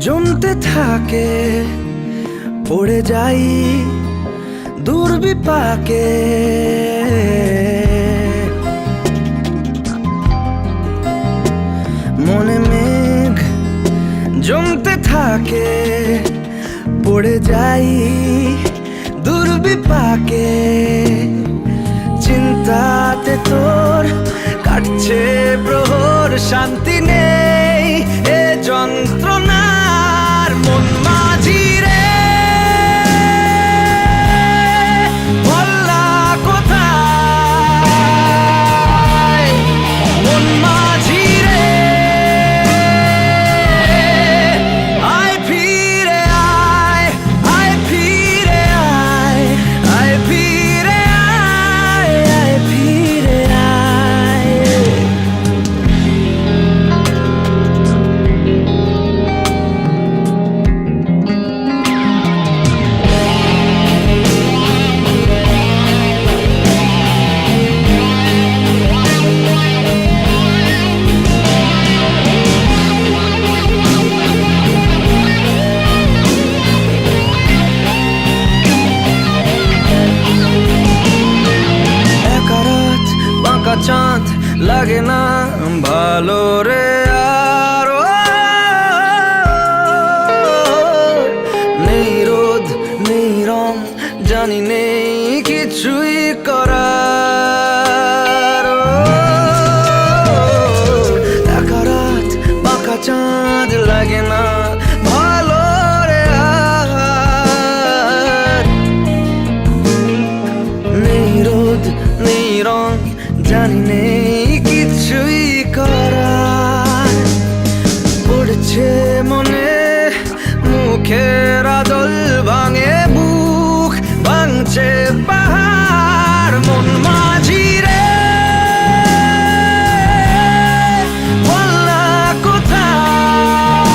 জমতে থাকে, পড়ে যাই দুর্বিপাকে। মনে মেঘ জমতে থাকে, পড়ে যাই দুর্বিপাকে। চিন্তাতে তোর কাটছে প্রহর, শান্তি নেই এ যন্ত্রণার। মন মাঝি রে বল্লা কোথায়, মন মাঝি রে আয় ফিরে আয়, আয় ফিরে আয়, আয় ফিরে আয়, আয় ফিরে আয়। চাঁদ লাগে না ভালো রে আর, নেই রোদ নেই রং, জানি নেই কিছুই করার। একা রাত বাঁকা চাঁদ লাগে না ভালো রে আর, নেই রোদ নেই রং, জানি নেই কিছুই করার। পড়ছে মনে মুখের আদল, ভাঙে বুক ভাঙছে পাহাড়। মন মাঝি রে বল্লা কোথায়,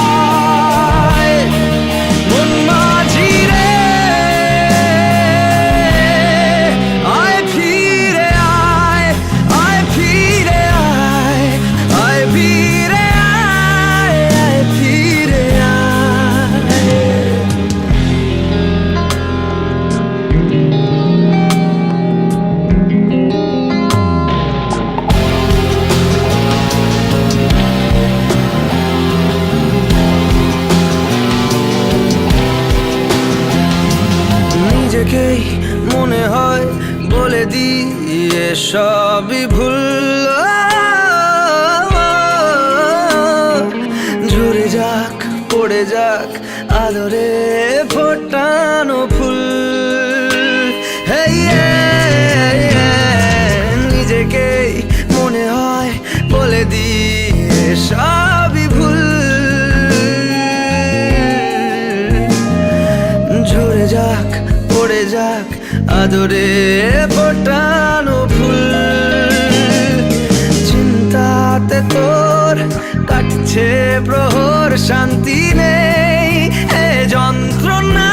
মন মাঝি রে আয় ফিরে আয়, আয় ফিরে আয়, আয় ফিরে আয়, আয় ফিরে আয়। নিজেকেই মনে হয় বলে দিয়ে সবই ভুল, ঝরে যাক পড়ে যাক আদরে ফোটানো ফুল। নিজেকেই মনে হয় বলে দিয়ে সবই ভুল, ঝরে যাক পড়ে যাক আদরে ফোটানো ফুল। চিন্তাতে তোর কাটছে প্রহর, শান্তি নেই এ যন্ত্রণা।